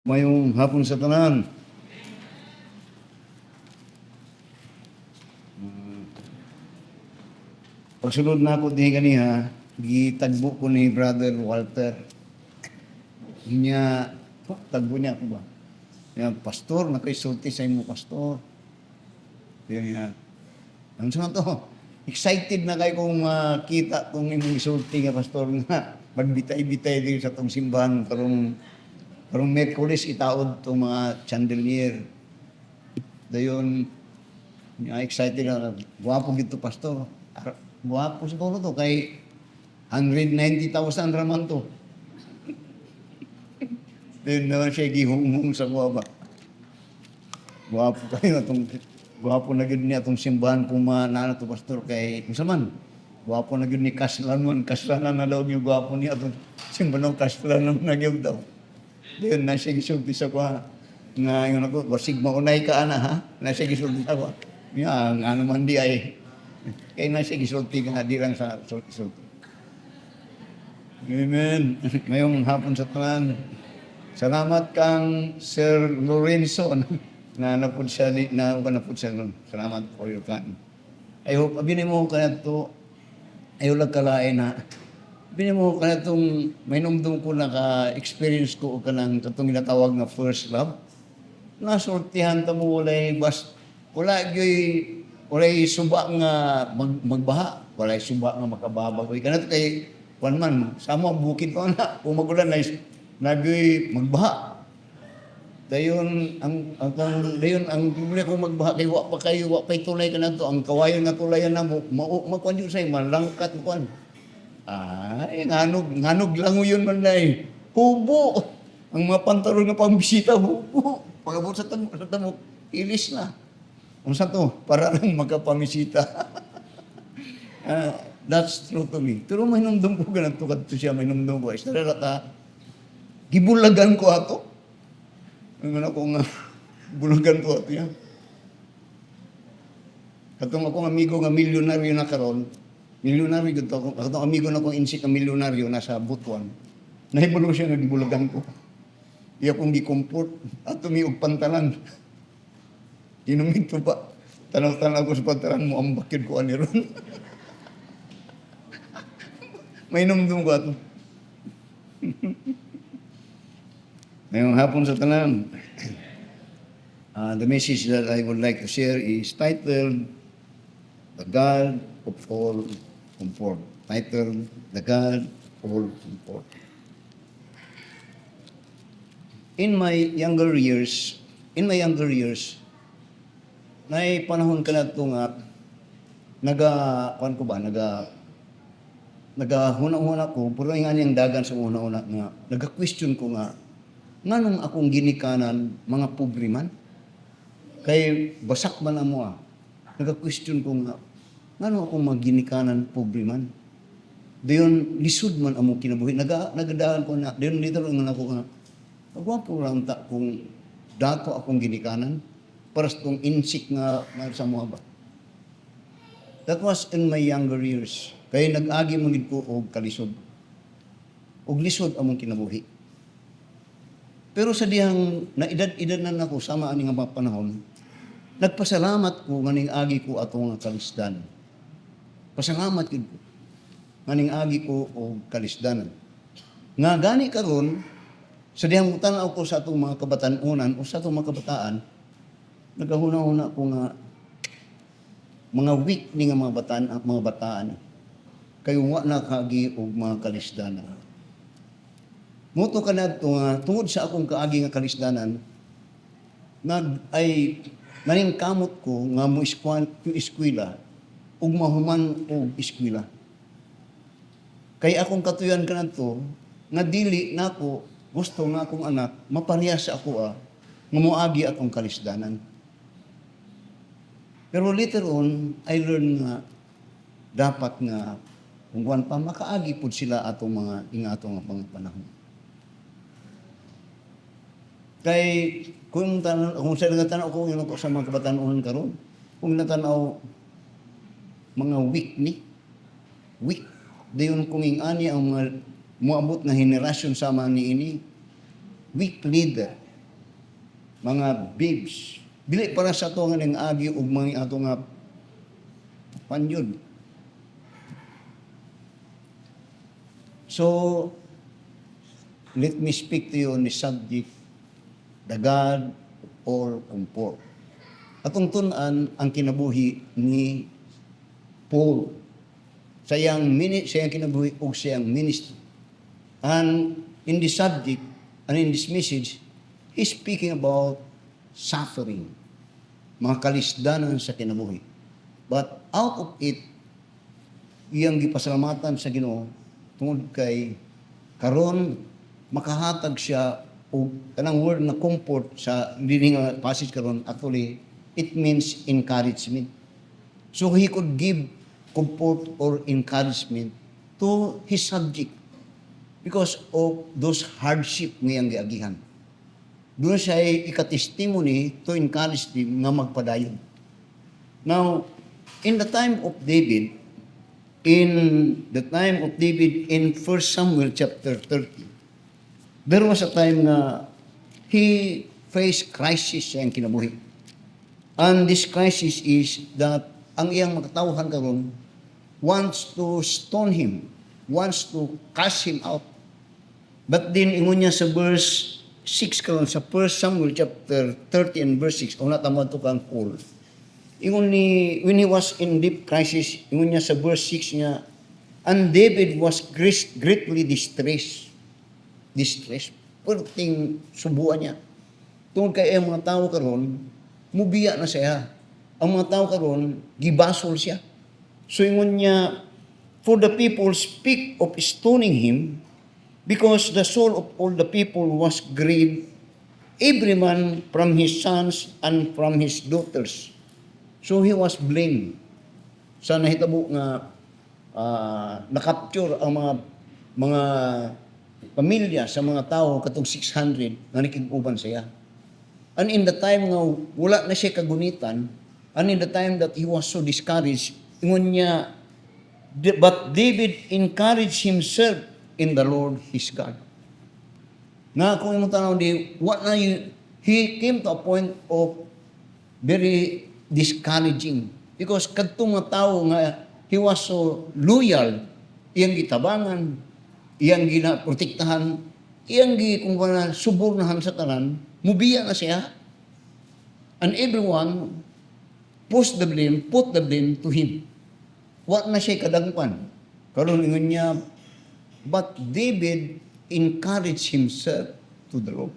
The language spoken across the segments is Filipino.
Mayong hapon sa tanan. Pagsulod na ako din ganiha, gitagbo ko ni Brother Walter. Niya, tagbo niya ako ba? Niya, pastor, nakaisulti sa imo, pastor. Yan niya. Ano sa to? Excited na kayo kung makita kung imong isulti nga, pastor, nga magbitay-bitay din sa tong simbahan karong Merkulis itaod tong mga chandelier. Dayon, excited na, guwapo gito, pastor. Guwapo siguro to, kay 190,000 raman to. Then naman siya gihumong sa guwaba. Guwapo kayo na itong, guwapo na gid niya itong simbahan kung manana to, pastor, kay kung saman, guwapo na gid ni Kaslanon, Kaslanan na daw yung guwapo niya itong simbahan ng Kaslanan na gyud daw. Then na siya gisulti sa kuha, nga yun ako, basig maunay ka ana ha, na siya gisulti sa kuha. Nga, ano man di ay, kaya na siya gisulti nga di lang sa sulti. Amen. Ngayong hapon sa tanan. Salamat kang Sir Lorenzo na napud siya nun. Salamat for your time. I hope abinin mo ka na to. Ayaw lang kalain na. Abinin mo ka na itong may numdum ko na ka-experience ko o ka ng itong ginatawag na first love. Nasultihan ta mo walay suba nga magbaha, walay suba nga makababagoy. Kanat kay kuan man, samo ang bukid ko na, kung magulan na nagyoy magbaha. Dayon ang Biblia kung magbaha kay wa pa tulay kanadto ang kawayon nga tulayan na mo makuan yun say malangkat kuan. Ay nganog lang yun man dai. Hubo. Ang mga pantalon nga pambisita hubo. Pagabot sa tamo ilis na. Unsa to? Para lang magkapamisita. That's true to me. Pero may numdum ko ganito kadto siya, may numdum ko. Istorya ka, gibulagan ko ato. Ang ako nga, bulagan ko ato yan. Katong akong amigo nga milyonaryo na karon, milyonaryo gito ako. Katong amigo na akong insik nga milyonaryo nasa Butuan. Nahibulo siya nga gibulagan ko. Iya kong gikomport at tumiog pantalan. Inumito pa. Tanaw-tanaw ko sa pantalan mo, ang bakit ko ani ron. May numdum ko ato. Ngayong hapon sa tanan, the message that I would like to share is titled, The God of All Comfort. Titled, The God of All Comfort. In my younger years, nay panahon ka na ito nga, nagahuna-huna ko, pero nga niyang dagan sa una-una nga, nag-question ko nga, nganong akong ginikanan, mga pobre man? Kay basak man na mo nag-question ko nga, nganong akong maginikanan, pobre man? Dayon, lisod man among kinabuhi, nagadaan ko na, dayon dito lang ako nga, agwapo lang ta kung dato akong ginikanan, para sa itong insik nga sa mga ba. That was in my younger years. Kaya nag-agi mo ko og kalisod. Og lisod among kinabuhi. Pero sa dihang naedad-edad na nako sama ani nga mga panahon, nagpasalamat ko nga agi ko atong kalisdan. Pasalamat gid ko. Nga agi ko og kalisdanan. Nga gani karon sa dihang tanaw ko sa atong mga kabatan-unan o sa atong mga kabataan, nagahuna-huna ko nga mga weak ni nga mga bataan kayo wa na kaagi og mga kalisdanan. Moto kanadto nga tungod sa akong kaagi nga kalisdanan naningkamot ko nga mo eskwela ug mahuman og eskwela. Kay akong katuyan kanadto nga dili nako gusto nga akong anak maparehas sa ako nga moagi akong kalisdanan. Pero later on, I learned nga dapat nga kung kuwan pa makaagi pud sila atong mga ingatong mga panahon. Kay kung sa natanaw ko yun sa mga kabatanon karon, kung natanaw mga weak, dayon kung ingani ang mga moabot nga henerasyon sama ni ini, weak leader. mga babes. Dili para sa ato nga ning agi ug mga ato nga panyod. So, let me speak to you on the subject, the God or comfort. Atong tun-an ang kinabuhi ni Paul sa iyang kinabuhi ug sa iyang ministry. And in this subject and in this message, he's speaking about suffering, mga kalisdanan sa kinabuhi. But out of it, iyang gipasalamatan sa Ginoo tungod kay karon makahatag siya og kanang word na comfort sa reading nga passage karon. Actually, it means encouragement. So he could give comfort or encouragement to his subject because of those hardship ngayang giagihan. Doon siya ika-testimony to encourage them nga magpadayon. Now, in the time of David, in 1 Samuel chapter 30, there was a time na he faced crisis sa iyang kinabuhi. And this crisis is that ang iyang makatawhan karon wants to stone him, wants to cast him out. But then ingon niya sa verse 6 karon sa 1 Samuel chapter 30 and verse 6, una tama to kang Paul. Ingon ni when he was in deep crisis, ingon niya sa verse 6 niya, and David was greatly distressed. Perting subuan niya. Tungkol kay ang mga tao karon, mubiya na siya. Ang mga tao karon, gibasol siya. So ingon niya, for the people speak of stoning him, because the soul of all the people was grieved, every man from his sons and from his daughters. So he was blamed. Sa nahitabo nga nakapture ang mga pamilya sa mga tao katong 600 nga nakig-uban siya. And in the time nga wala na siya kagunitan, and in the time that he was so discouraged, ingon niya, but David encouraged himself in the Lord his God. Na kung imong tanaw di, he came to a point of very discouraging because kadtong nga tao nga he was so loyal, iyang gitabangan, iyang ginaprotektahan, iyang kung wala subornahan sa tanan, mubiya na siya. And everyone put the blame to him. Wa na siya kadangpan. Karon ingon niya, but David encouraged himself to the Lord.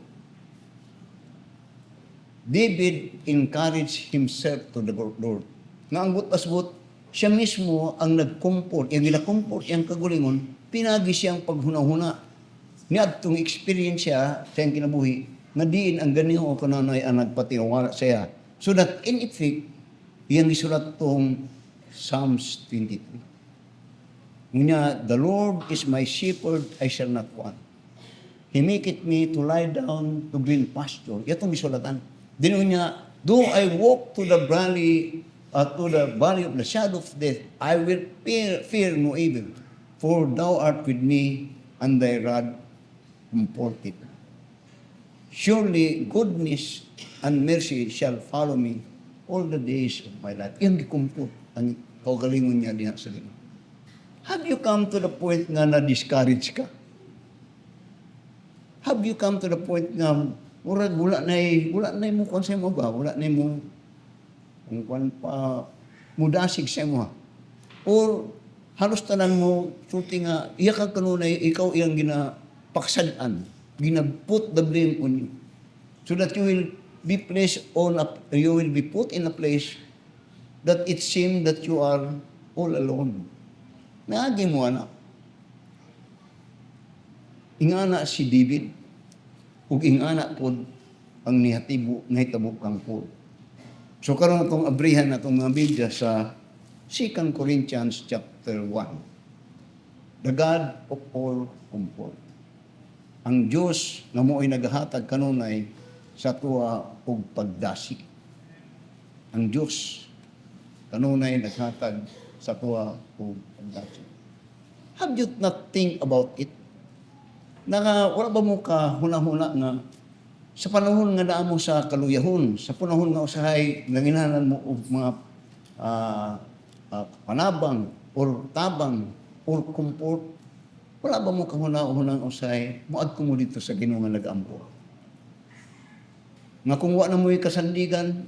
David encouraged himself to the Lord. Nga ang butas-but, siya mismo ang nag-comfort. Yung gina-comfort, yung kagulingon, pinagi siyang paghuna-huna. Niadtong experience siya sa iyang kinabuhi, nga diin ang ganiho o kananay ang nagpatiwala siya. So that in effect, iyang isulat tong Psalms 23. Ngunya, the Lord is my shepherd, I shall not want. He maketh me to lie down to green pasture. Itong isulatan. Dinunya, though I walk to the valley of the shadow of death, I will fear no evil, for thou art with me, and thy rod comforteth. Surely goodness and mercy shall follow me all the days of my life. Yung gikumpot, ang kaugalingon niya diha sa lima. Have you come to the point nga na-discourage ka? Have you come to the point nga murag wala na mo kung sa mo ba? Wala na mo kung pa mudasig sa mo. Or halos tanan mo tuti nga iya ka kanunay ikaw iyang ginapaksadan, ginaput the blame on you. So that you will be put in a place that it seems that you are all alone. Naagi mo anak. Ingana si David, ug ingana pod ang nahitabo kang Paul. So karon atong abrihan atong mga Biblia sa 2 Corinthians chapter 1. The God of all comfort. Ang Dios nga mo'y naghatag kanunay sa tuwa ug pagdasig. Ang Dios kanunay naghatag sa tuwa ug pagdasig. Have you not think about it? Wala ba mo ka huna-huna nga sa panahon nga naa mo sa kaluyahon, sa panahon nga usahay nanginahanglan mo og mga panabang or tabang or comfort, wala ba mo kahuna-hunang usahay moadto mo dito sa Ginoo nga nag-ampo? Nga kung wa na mo'y kasandigan,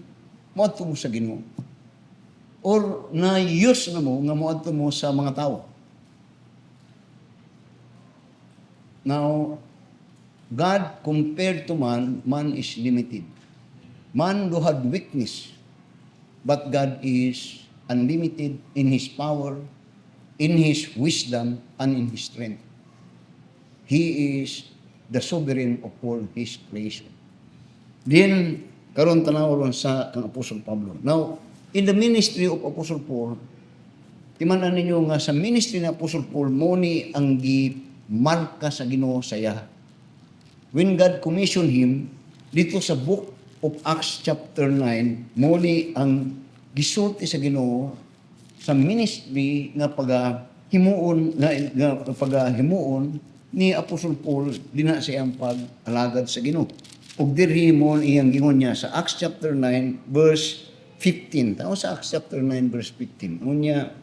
moadto mo sa Ginoo. Or na-use na mo nga moadto mo sa mga tao. Now, God compared to man, man is limited. Man do have weakness, but God is unlimited in His power, in His wisdom, and in His strength. He is the sovereign of all His creation. Then, karon tanaw sa kang Apostle Pablo. Now, in the ministry of Apostle Paul, timanan ninyo nga sa ministry ni Apostle Paul, mo ni ang gimarka sa Ginoo saya. When God commissioned him, dito sa book of Acts chapter 9, mo ni ang gisulti sa Ginoo sa ministry nga pagahimuon ni Apostle Paul dinha sa iyang pag-alagad sa Ginoo. Ug diri mo iyang gingon niya sa Acts chapter 9 verse 15. Tao sa Acts chapter 9 verse 15. Unya,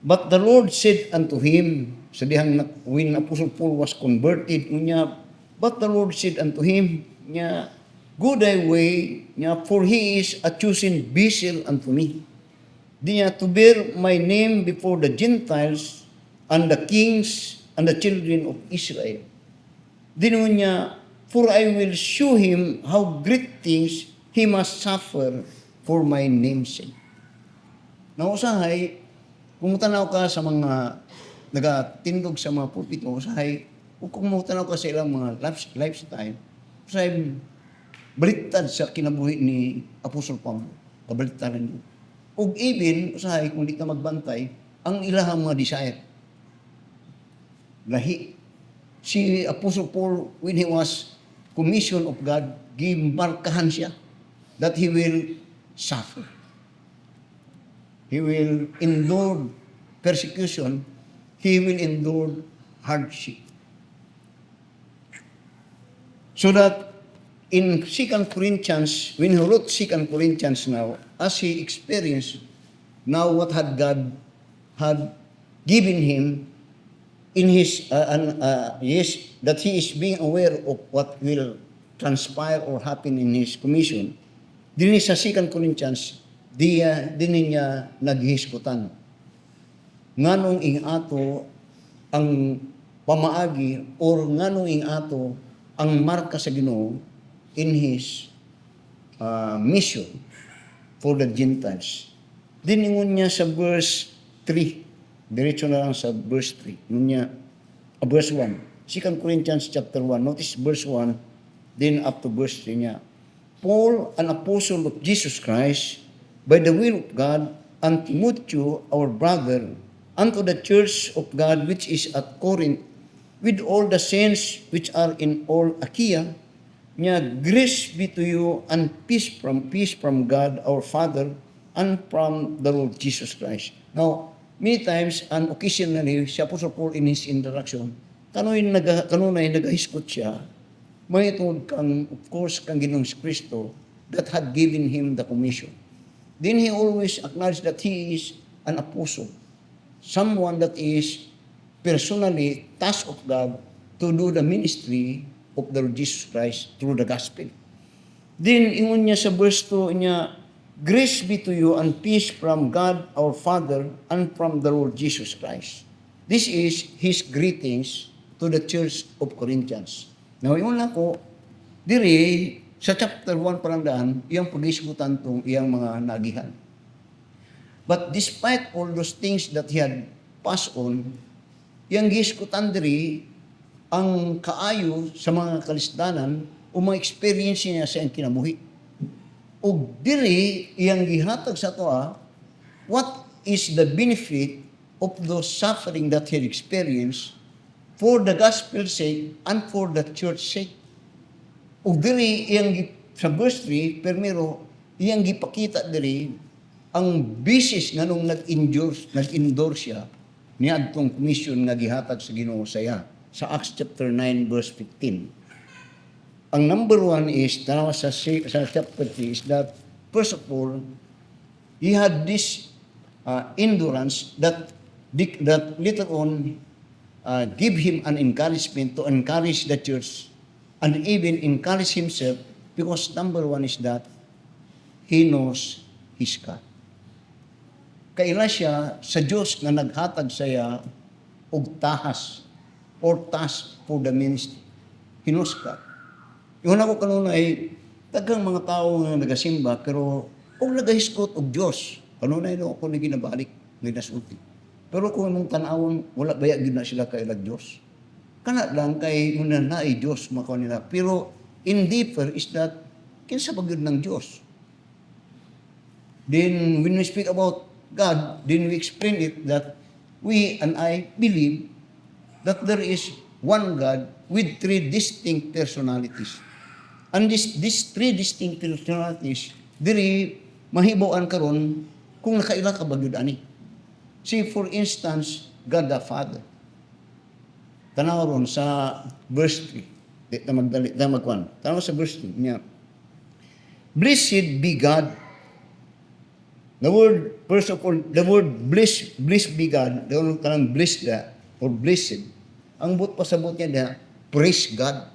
but the Lord said unto him, sa dihang when Apostle Paul was converted, unya, but the Lord said unto him, nya, go thy way, nya, for he is a chosen vessel unto me. Dinya, to bear my name before the Gentiles and the kings and the children of Israel. Dino niya, for I will show him how great things he must suffer for my name's sake. Nausahay, kung tanaw ka sa mga nagatindog sa mga pulpito, usahay, kung tanaw ka sa ilang mga lifestyle, usahay, baliktad sa kinabuhi ni Apostol Pablo. Kabaliktaran niyo. Ug even, usahay, kung di ka magbantay, ang ilahang mga desire. Lahi. Si Apostle Paul, when he was commissioned of God, gimarkahan siya that he will suffer. He will endure persecution. He will endure hardship. So that in 2 Corinthians, when he wrote 2 Corinthians now, as he experienced now what had God had given him in his, yes, that he is being aware of what will transpire or happen in his commission, din sa 2 Corinthians, din niya naghisgutan. Nganong ing ato ang pamaagi or nganong ing ato ang marka sa Ginoo in his mission for the Gentiles. Diningon niya sa verse 3. Diretso na lang sa verse 3. Verse 1. 2 Corinthians chapter 1. Notice verse 1, then up to verse 3 niya. Paul, an apostle of Jesus Christ, by the will of God, and Timothy, our brother, unto the church of God which is at Corinth, with all the saints which are in all Achaia, niya, grace be to you and peace from God our Father and from the Lord Jesus Christ. Now, many times and occasionally, si Apostle Paul in his introduction, kanunay nagahiskot siya, may tungod kang, of course, kang Ginoong Kristo that had given him the commission. Then he always acknowledged that he is an apostle, someone that is personally tasked of God to do the ministry of the Lord Jesus Christ through the gospel. Then, ingon niya sa verse 2 niya, grace be to you and peace from God our Father and from the Lord Jesus Christ. This is his greetings to the church of Corinthians. Now, ingon lang ko, diri, sa chapter 1 parandaan, iyang pag-isgutan tong iyang mga nagihan. But despite all those things that he had passed on, iyang gisgutan diri, ang kaayo sa mga kalisdanan o mga experience niya sa iyang kinabuhi. O diri, iyang gihatag sa toa, what is the benefit of those suffering that he experienced for the gospel's sake and for the church's sake. O diri, iyang sa verse 3, permiro, iyang gipakita diri, ang bisis nga nung nag-endure siya, niadtong commission nga gihatag sa Ginoo saya sa Acts chapter 9 verse 15. ang number one is, tanawa sa chapter 3, is that, first of all, he had this endurance that later on give him an encouragement to encourage the church and even encourage himself, because number one is that he knows his God. Kaila siya sa Diyos nga naghatag saya og tahas or task for the ministry. He knows God. Yung ako kanuna ay tagang mga tao nga nagasimba pero kung nagahiskot og Diyos, kanuna ino ako na ginabalik, may nasulti. Pero kung mong tanawon, wala baya gid na sila kailag Diyos. Kana lang kay una na ay Diyos makaw nila. Pero in deeper is that kinsa ba gyud ng Diyos? Then when we speak about God, then we explain it that we and I believe that there is one God with three distinct personalities. And these three distinct personalities, diri mahibaw-an karon kung nakaila ka ba gyud ani. See, for instance, God the Father. Tanaw ron sa verse 3. Di ta magdali, ta magkuan. Tanaw sa verse 3 niya. Blessed be God. The word, first of all, the word bliss be God. The word kanang blessed or blessed. Ang but pasabot niya na praise God.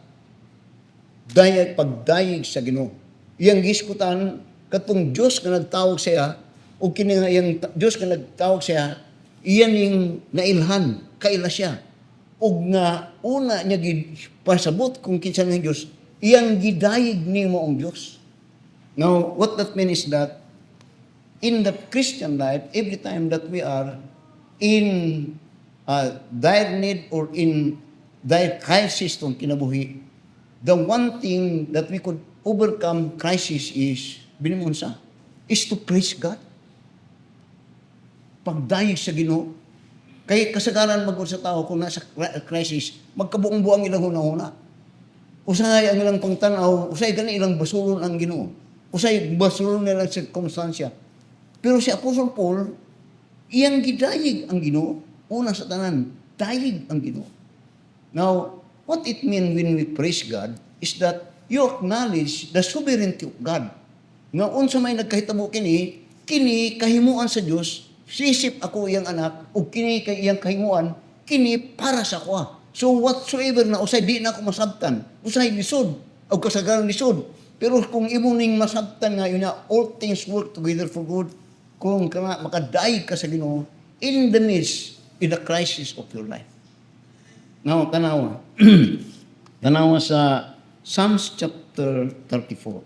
Pagdayeg sa Ginoo. Iyang giskutan katong Dios nga nagtawag siya o kini nga iyang Dios nga nagtawag siya, iyan ning nailhan kaila siya. Og nga una niya gid pasabot kung kinsa ng Dios, iyang gidayeg nimo ang Dios. Now, what that means is that in the Christian life, every time that we are in dire need or in dire crisis tong kinabuhi, the one thing that we could overcome crisis is, binimunsa, is to praise God. Pagdayeg sa Ginoo. Kay kasagaran magod sa tao kung nasa crisis, magkabuong-buang ilang huna-huna. Usay ang ilang pangtanaw, usay gani ilang basulon ang Ginoo. Usay basulon nilang circumstansya. Pero si Apostle Paul, iyang gidayeg ang Ginoo. Una sa tanan, dayeg ang Ginoo. Now, what it means when we praise God is that you acknowledge the sovereignty of God. Nga unsa may nagkahitabo kini kahimuan sa Dios, sisip ako iyang anak, o kini kay iyang kahimuan, kini para sa ako. So whatsoever na usay di na ako masabtan, usay lisod, o kasagaran lisod. Pero kung imo ning masabtan nga yun na, all things work together for good, kung makadayeg ka sa Ginoo in the midst, in the crisis of your life. Now, tanawa. Tanawa sa Psalms chapter 34.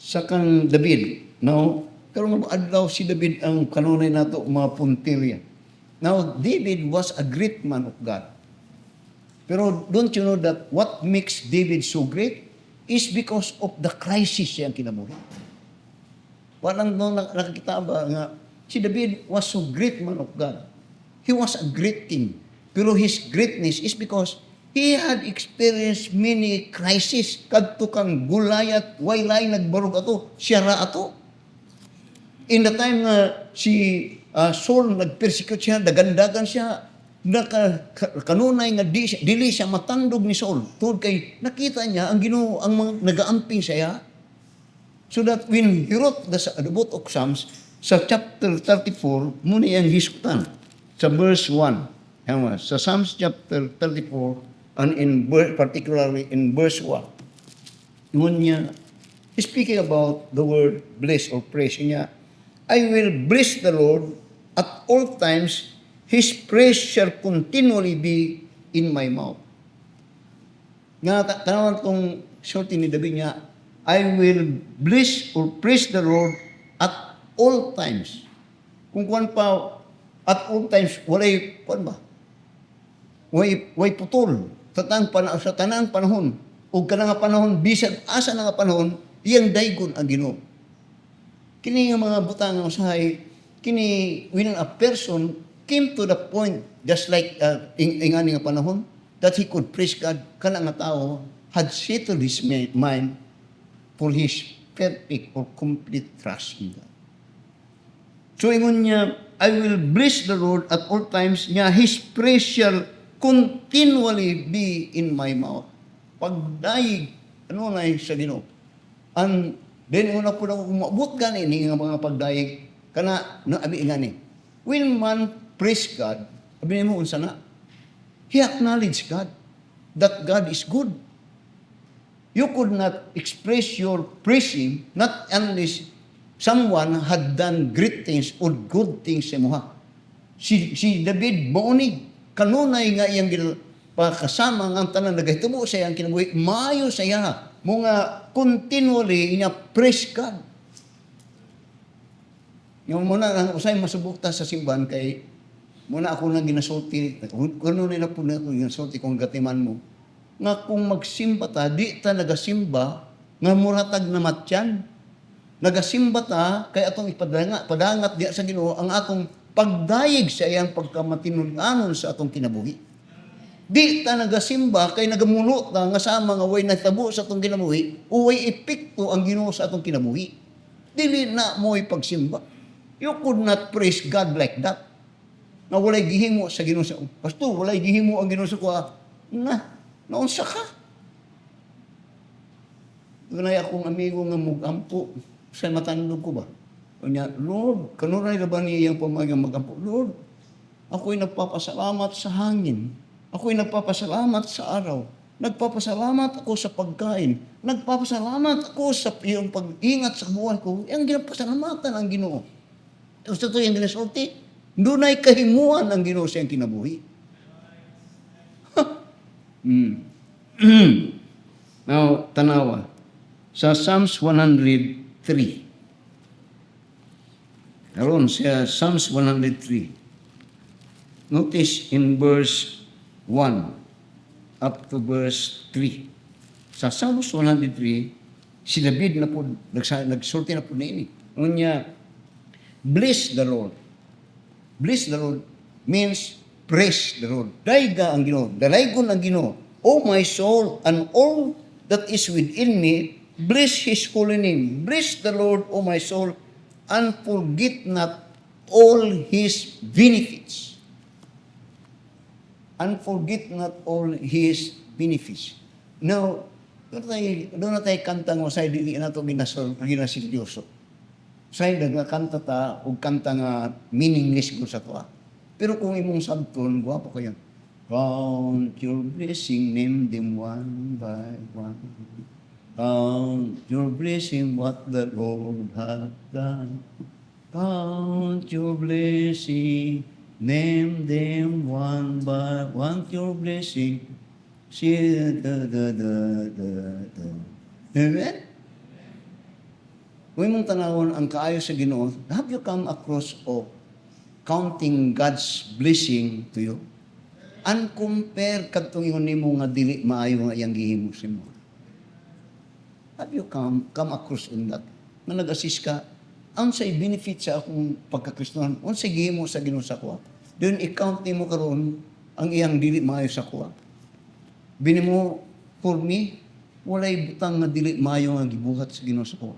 Sa kang David. Now, karon adlaw si David ang kanunay nato mga puntirya. Now, David was a great man of God. Pero don't you know that what makes David so great is because of the crisis siyang kinabuhi. Walang nung nakakita ba nga, si David was so great man of God. He was a great king. Pero his greatness is because he had experienced many crises. Kadto kang Goliath, waylay nagbarog ato, siya ra ato. In the time nga si Saul nagpersecute siya, dagandagan siya, kanunay nga dili siya matandog ni Saul. Tungod kay nakita niya ang Ginoo ang mga nagaamping siya. So that when he wrote the book of Psalms, sa chapter 34, muna yung hiskutan. Sa verse 1. Sa Psalms chapter 34, and particularly in verse 1. Yun niya, speaking about the word bless or praise niya, I will bless the Lord at all times, His praise shall continually be in my mouth. Nga, tanawan kong shorty ni David niya, I will bless or praise the Lord at all times. Kung kuwan pa, at all times, walay, kuwan ba? Way putol. Sa tanang panahon. O ka na nga panahon, bisag asa na nga panahon, iyang daygon ang Ginoo. Kini nga mga butang ng usahay, kini, when a person came to the point, just like ingani nga panahon, that he could praise God, kana nga tao, had settled his mind for his perfect or complete trust in God. So, ingon niya, I will bless the Lord at all times, niya, His praise shall continually be in my mouth. pagdaig, ano na sa Ginoo. And then una po na umabot gani ni nga mga pagdaig kana no abi ngani. When man praise God, abi mo unsa na? He acknowledge God that God is good. You could not express your praising not unless someone had done great things or good things sa imuha. Si David mauni kanunay nga iyang pakasama ang tanan nagahitabo sa iyang kinabuhi maayo sa iya mga continually niya praise God. Yung muna ang usay masubukta sa simbahan kay muna ako nang ginasulti kuno nila po na ako ginasulti kung gatiman mo nga kung magsimba ta di ta nagasimba nga muratag na matyan nagasimba ta kay atong padangat diya sa Ginoo ang atong pagdayeg sa iyang pagkamatinud-anon sa atong kinabuhi. Di ta nagasimba kay nagamulot ta nga sama nga way natabo sa atong kinabuhi, uway epekto ang Ginoo sa atong kinabuhi. Dili na mo'y pagsimba. You could not praise God like that. Na walay gihimo sa Ginoo sa pastor, walay gihimo ang Ginoo sa kuha. Naunsa ka? Ganay akong amigo nga mugampo sa matandog ko ba? Kanya, Lord, kanunay na ba niya iyang pamagang magampo? Lord, ako'y nagpapasalamat sa hangin. Ako'y nagpapasalamat sa araw. Nagpapasalamat ako sa pagkain. Nagpapasalamat ako sa iyong pag-ingat sa buwan ko. Ang ginapasalamatan ang Ginoo. Gusto ito yung ginasulti. Doon ay kahimuan ang Ginoo sa iyang kinabuhi. Now, tanawa. Sa Psalms 103. Aron sa Psalms 103. Notice in verse 1 up to verse 3. Sa Psalms 103, si David na po, nagsulti na po na ini. Unya, bless the Lord. Bless the Lord means praise the Lord. Daiga ang Ginoo, dalaygon ang Ginoo. O my soul and all that is within me, bless His holy name. Bless the Lord, O my soul, and forget not all His benefits. And forget not all His benefits. Now, doon na tayo kanta nga, say, dili na ito ginasilyoso. Say, nagkanta ta, o kanta nga meaningless ko sa to. Pero kung imong sabton, guwapo ko yan. Count your blessing, name them one by one. Count your blessing, what the Lord hath done. Count your blessing, name them one by one. Count your blessing, see Amen? Kung mong tanawon ang kaayo sa Ginoo, have you come across of counting God's blessing to you? Uncompare kadtong ingon nimo nga dili maayo nga iyang gihimo sa imo. Have you come across in that? Na nag-assist ka, ang say benefit sa akong pagkakristohan, ang say gihimo sa Ginoo sa kuha. Doon i-count nimo karon ang iyang dili maayo sa kuha. Bini mo, for me, walay butang nga dili maayo nga gibuhat sa Ginoo sa kuha.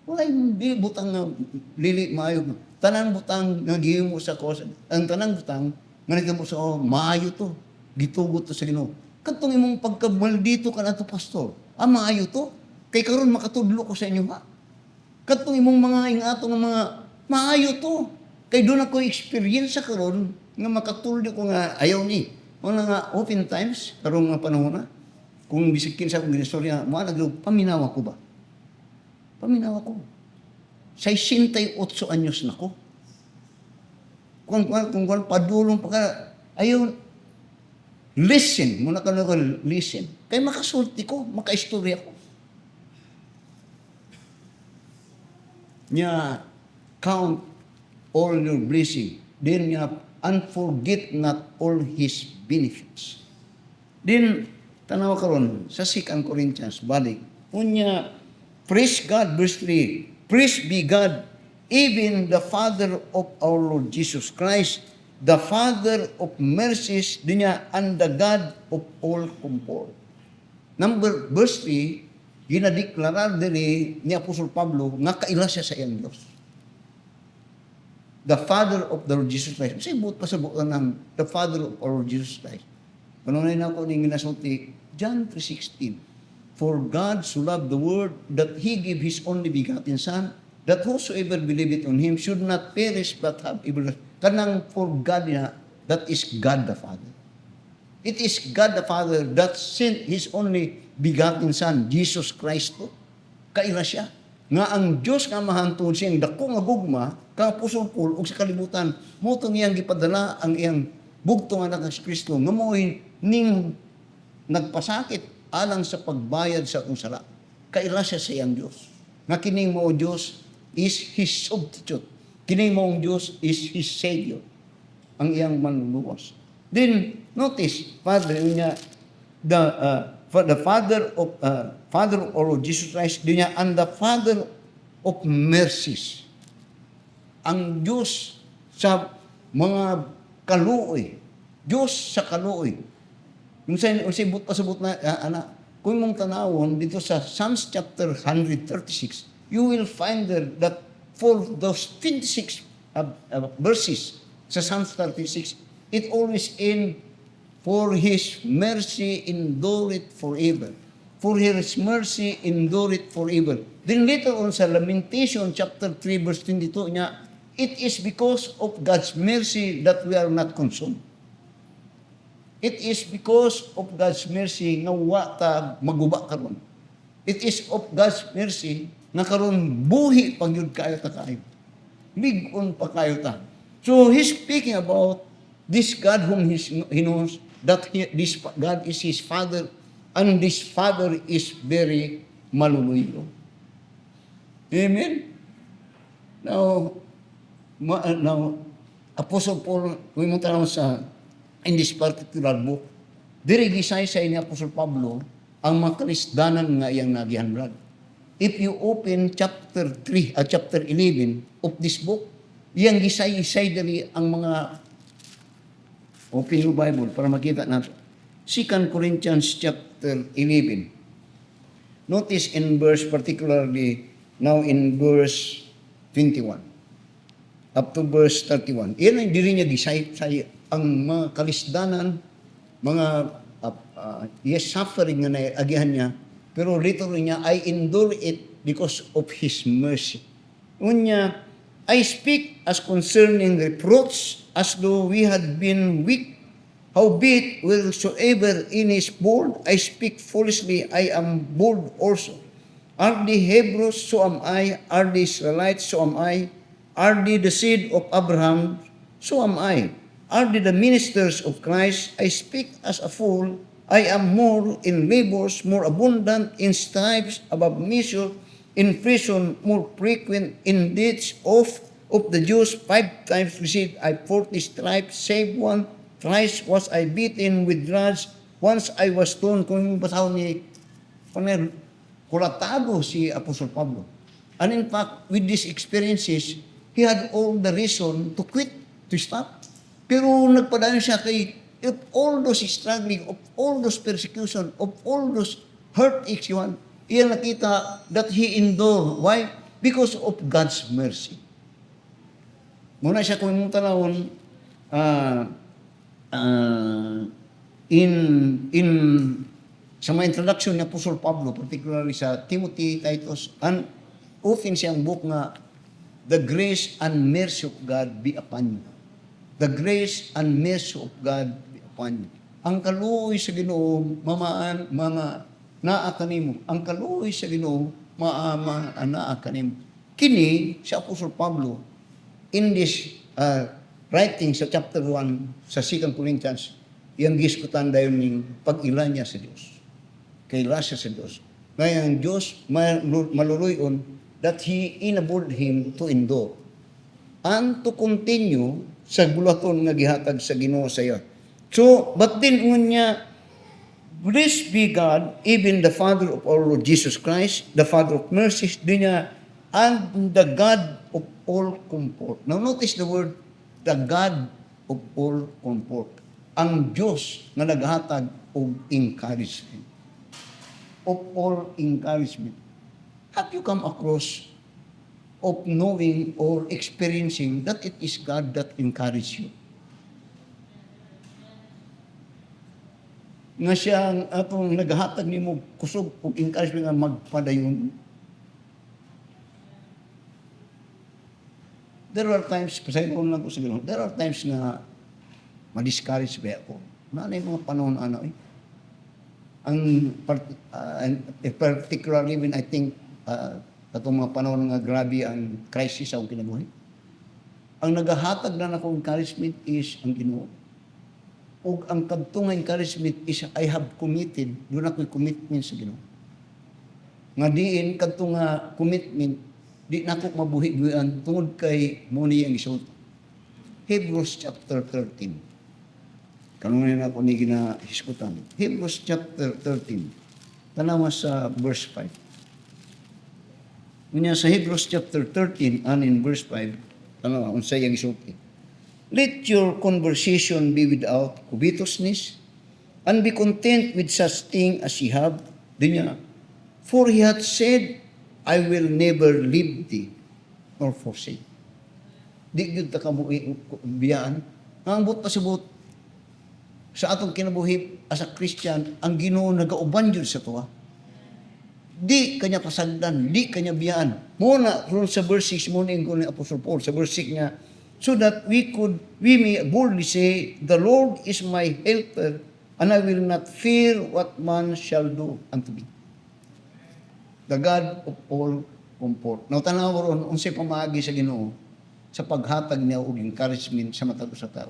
Walay butang nga dili maayo. Tanang butang nga gihimo sa kuha. Ang tanang butang nga nagamo sa maayo to. Gitugot to sa Ginoo. Katong imong pagkamaldito ka na to, pastor. Maayo to. Kay karon makatudlo ko sa inyo ha. Katong imong mga ingatong mga maayo to. Kay doon ako experience sa karon nga makatuldo ko nga ayaw ni. Wala nga open times, karong nga panahon na. Kung bisikin sa akong ginistorya, paminawa ko ba? Paminawa ko. 68 anyos na ko. Kung padulong pa ka, ayaw, listen. Muna ka listen. Kaya makasulti ko, makaistorya ko. Nya, count all your blessing. Then, and forget not all His benefits. Then, tanaw karon sa 2 Corinthians, balik. Unya, praise God, verse 3. Praise be God, even the Father of our Lord Jesus Christ, the Father of mercies, dinya, and the God of all comfort. Verse 3, ginadeklara diri ni Apostol Pablo nga kaila siya sa iyang Dios. The Father of the Lord Jesus Christ. Kasi buot pa sa buot ng the Father of our Lord Jesus Christ. Panunay na ako ning ginasulti, John 3:16. For God so loved the world that He gave His only begotten Son, that whosoever believeth on Him should not perish but have everlasting. Kanang for God na, that is God the Father. It is God the Father that sent His only begotten Son, Jesus Christ. Kaila siya. Nga ang Diyos nga mahantod siyang dako nga gugma, kang pusol-pul, o sa kalibutan, mutong iyang gipadala ang iyang bugto nga na si Kristo, nga mo'y ning nagpasakit alang sa pagbayad sa atong sala. Kaila siya sa iyang Diyos. Nga kining mo Diyos is His substitute. Kining mo Diyos is His Savior. Ang iyang manluluwas. Then, notice, Father, niya, the Father of our Lord Jesus Christ, niya, and the Father of mercies. Ang Diyos sa mga kaluoy. Diyos sa kaluoy. Yung sibot pasabot na, kung mong tanawon dito sa Psalms chapter 136, you will find there that for those 26 verses sa Psalms 36, it always end, for His mercy endureth forever. For His mercy endureth forever. Then later on sa Lamentation chapter 3 verse 22 niya, it is because of God's mercy that we are not consumed. It is because of God's mercy nga wa ta maguba karon. It is of God's mercy nga karon buhi pag yun kayo ta kayo. Ligon pa kayo ta. So He's speaking about this God whom He knows that this God is His Father, and this Father is very maluluyo. Amen? Now, Apostle Paul, kung mo tanong sa in this particular book, diri gisaysay ni Apostle Pablo ang mga kalisdanan nga iyang nagihanrad. If you open chapter 3, chapter 11 of this book, iyang gisay-isay diri ang mga, open your Bible para makita natin. 2 Corinthians chapter 11. Notice in verse particularly, now in verse 21. Up to verse 31. Iyan ang diri niya gisay-isay ang mga kalisdanan, mga yes, suffering nga naagihan niya, pero literally niya, I endure it because of His mercy. Unya, I speak as concerning reproach, as though we had been weak. Howbeit, wheresoever in is bold, I speak foolishly, I am bold also. Are the Hebrews, so am I. Are the Israelites, so am I. Are they the seed of Abraham, so am I. Are they the ministers of Christ? I speak as a fool. I am more in labors, more abundant in stripes, above measure, in prison, more frequent in deeds of the Jews. 5 times received I 40 stripes, save one. Thrice was I beaten with rods. Once I was stoned. Kung basaw ni kulatado si Apostle Pablo. And in fact, with these experiences, he had all the reason to quit, to stop. Pero nagpadayon siya kay, of all those struggling, of all those persecution, of all those heartaches, iyan nakita that he endured. Why? Because of God's mercy. Muna siya kung mong tanawon, in sa mga introduction ni Apostle Pablo, particularly sa Timothy, Titus, and often siyang book nga, the grace and mercy of God be upon you. The grace and mercy of God be upon you. Ang kaluoy sa Ginoo, naa kanimo. Ang kaluoy sa Ginoo, naa kanimo. Kini si Apostle Pablo in this writing sa chapter 1 sa 2 Corinthians, iyang giskutan dayon ning pag-ila niya sa Dios. Kaila siya sa Dios. Ngayon ang Dios maluluyon that He enabled him to endure and to continue sa bulaton nga gihatag sa Ginoo sa iya. So, but then unya, blessed be God, even the Father of our Lord Jesus Christ, the Father of mercies, dinya, and the God of all comfort. Now notice the word, the God of all comfort. Ang Diyos nga naghatag og encouragement. Of all encouragement. Have you come across of knowing or experiencing that it is God that encourages you? nga siyang atong naghatag nimo kusog ug encouragement nga magpadayon. There are times, pasaylo lang ko sa Ginoo, there are times nga ma-discourage ba ako. Nanay mga panahon ano eh. And particularly when I think katong mga panahon nga grabe ang crisis sa akong kinabuhi. Ang nagahatag na akong encouragement is ang Ginoo. O ang kadtong encouragement is I have committed, doon ako'y commitment sa Ginoo. Nga diin kadtong commitment, di na ako mabuhi-buhian tungod kay muni ang isult. Hebrews chapter 13. Kanunay na ako ni ginahiskutan. Hebrews chapter 13. Tanawa sa verse 5. Unya sa Hebrews chapter 13 and in verse 5, tanawa unsay ang isulti. Let your conversation be without covetousness, and be content with such thing as ye have. Dinya, for he hath said, I will never leave thee nor forsake. Di gyud ta kamo biyaan. Ang but pasabot sa atong kinabuhi as a Christian, ang Ginoo nagauban jud sa tuwa. Di kanya pasagdan, di kanya biyaan. Muna ron sa verse 6 mo ni Apostle Paul sa verse 6 niya, so that we may boldly say, the Lord is my helper, and I will not fear what man shall do unto me. The God of all comfort. Now, tanaw ron, unsay pamaagi sa Ginoo sa paghatag niya og encouragement sa matag sa tao.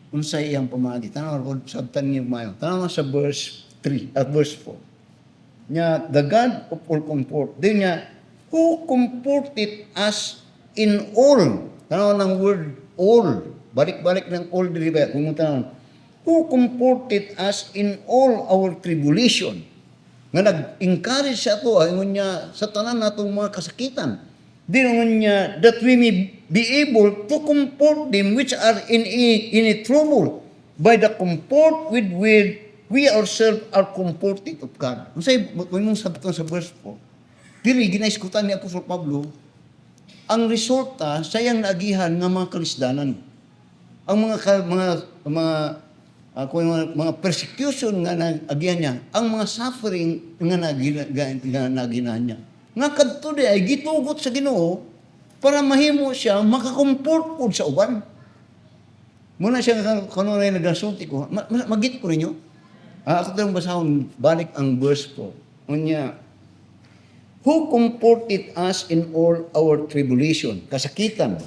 Unsay iyang pamaagi. Tanaw ron, sabtan niyo mayo. Tanaw sa verse 3 at verse 4. Nya, the God of all comfort. Din niya, who comforted us in all. Tanaw ng word all. Balik-balik ng all diri ba? Kung tanaw, who comforted us in all our tribulation. Nga nag-encourage sa ato, ingon niya, sa tanan natong mga kasakitan. Dinungon niya, that we may be able to comfort them which are in a trouble by the comfort with we ourselves are comforted of God. Kung sa'yo, mong sabton sa verse 4, dili, ginaiskutan ni Apostol Pablo, ang resulta, sayang naagihan ng mga kalisdanan. Ang mga persecution nga naagihan niya, ang mga suffering nga naagihan niya. Nga kadto di ay gitugot sa Ginoo para mahimo siya makakomport po sa uban. Muna siya kanunay nagasulti ko, magit ko ninyo. Ako itong basahon, balik ang verse ko. Unya, who comforted us in all our tribulation, kasakitan,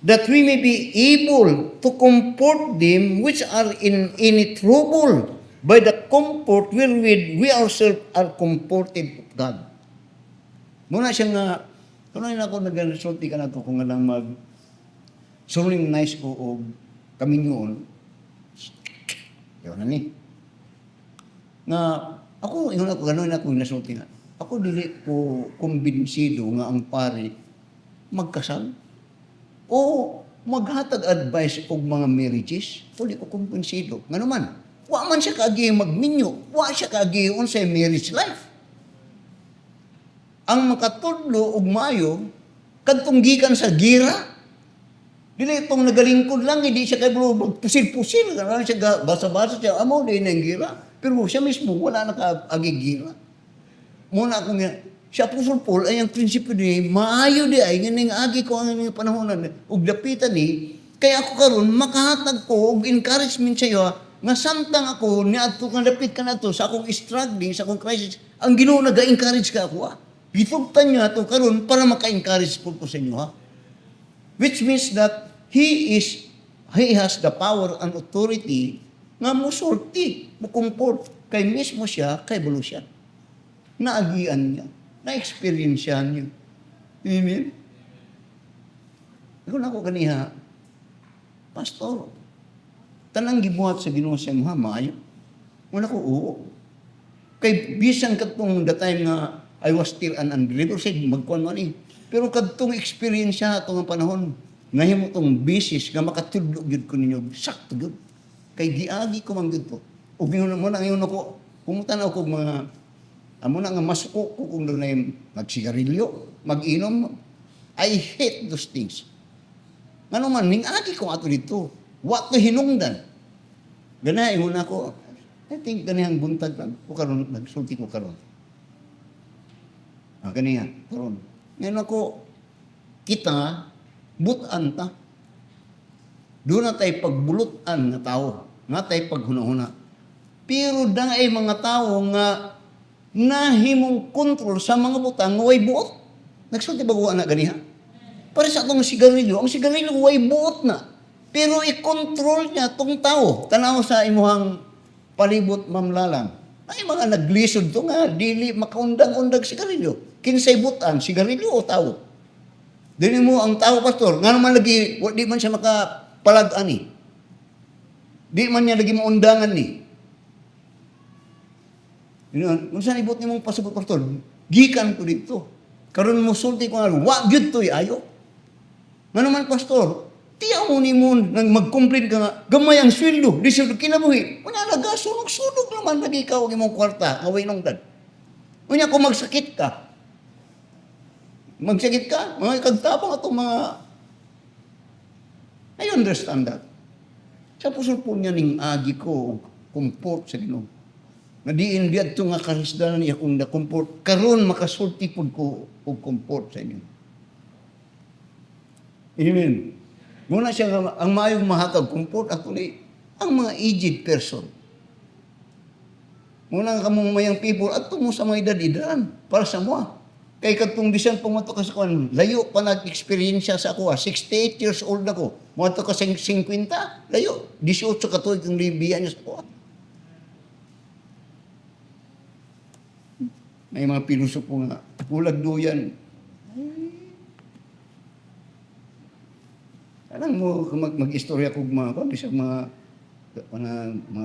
that we may be able to comfort them which are in any trouble by the comfort wherewith we ourselves are comforted of God. Muna siya nga, tunay na ako nag-resulti ka na ito kung alang suling nice ko o kaminyoon. Yun na ni. Nga, ako, yun ako, gano'n ako nasulti nga. Ako dili ko kumbinsido nga ang pare magkasal o maghatag advice og mga marriages. O di ko kumbinsido. Nga naman, wa man siya kaagi magminyo, wa siya kaagi unsay marriage life. Ang makatudlo og maayo kadtong gikan sa gira. Dili itong nagalingkod lang, hindi siya kay bro pusil-pusil, ano siya basa-basa siya, amo din ang gira. Pero siya mismo wala na kaagi gira. Muna akong siya Apostol Paul ay ang prinsipyo ni maayo di ay nganing agi ko ang mga panahonan ug dapitan ni kay ako karon makahatag ko og encouragement sa iyo nga samtang ako niadto nga dapit ka nato sa akong struggling sa akong crisis ang Ginoo naga-encourage ka ako ha. Gitugtan niyo ato karon para maka-encourage po ko sa inyo ha. Which means that he has the power and authority nga musulti, mukumport kay mismo siya kay bulo siya. Naagian niya, na-experiencehan niya. Amen? Kung ako kaniha, Pastor, tanang gibuhat sa Ginoo sa mga maayo. Muna ko, oo. Kay bisan katong the time nga I was still an unbeliever, said, magkuhan man eh. Pero kadtong experience siya itong panahon, ngayon mo itong bisis, nga makatudlog yun ko ninyo, sakto yun. Kay giagi ko man yun to. O mo na ngayon ako, pumunta na ako mga, amo na nga masuko ko kung doon na yung magsigarilyo, mag-inom. I hate those things. Ano man, ning-agi ko ato dito. What to hinungdan? Ganay, muna ko, I think ganihang buntag lang. O karon nagsulti ko karon. Kaniya, karon. Ngayon ako, kita, butan ta. Doon na tayo pagbulutan nga tao. Nga tayo paghuna-huna. Pero ay mga tao nga nahimong kontrol sa mga butang nga way buot. Nagsulti ba na ganiha? Para sa atong sigarilyo, ang sigarilyo way buot na. Pero i-control niya tong tao. Tanaw sa imuhang palibot mamlalang. Ay mga naglisod to nga, dili makaundang-undang sigarilyo. Kinsay butan, sigarilyo o tao? Dili mo ang tao, pastor, nga naman lagi, di man siya makapalag-an ni. Di man niya lagi maundangan ni. Kung saan ibot ni mong pasabot, pastor, gikan ko dito. Karon mo sulti ko nga, wag yun to'y ayo. Nga naman, pastor, tiyaw mo ni mo, nang mag-complain ka nga, gamay ang sweldo, di sweldo kinabuhi. Wala naga, sunog-sunog naman lagi ikaw ang imong kwarta, away nung dad. Kanya kung magsakit ka, mga ikagtapang itong mga, I understand that. Sa pusol po niya ning agi ko, comfort sa Ginoo. Nga diin diad ito nga karisdanan niya kung na-comfort, karon makasulti po ko og comfort sa inyo. Amen. Muna siya nga, ang mayong mahatag comfort, actually, ang mga aged person. Muna nga kamong mayang people, at mo sa mga edad-edaran, para sa mga. Kay katong bisan pumunta ka sa kuan, layo pa nag-experience sa ako. 68 years old ako. Muadto ka sa 50, layo. 18 ka tuig ang libiyan niya sa ako. May mga pilosopo nga, bulag duyan. Alam mo, mag-istorya ko mga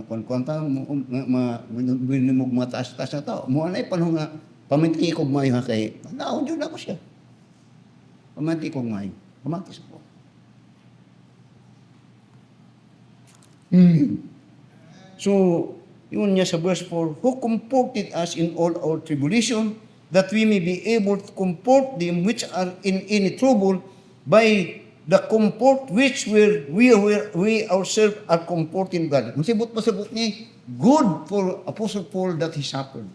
kwan-kwanta, mga mataas-taas na tao. Mga na panahon nga, paminti ko mayo ha kay, naon yun ako siya. Paminti ko mayo. Pamantis ko. So, yun niya sa verse 4, who comforted us in all our tribulation, that we may be able to comfort them which are in any trouble by the comfort which we ourselves are comforting God. Masibot niya, good for Apostle Paul that he suffered.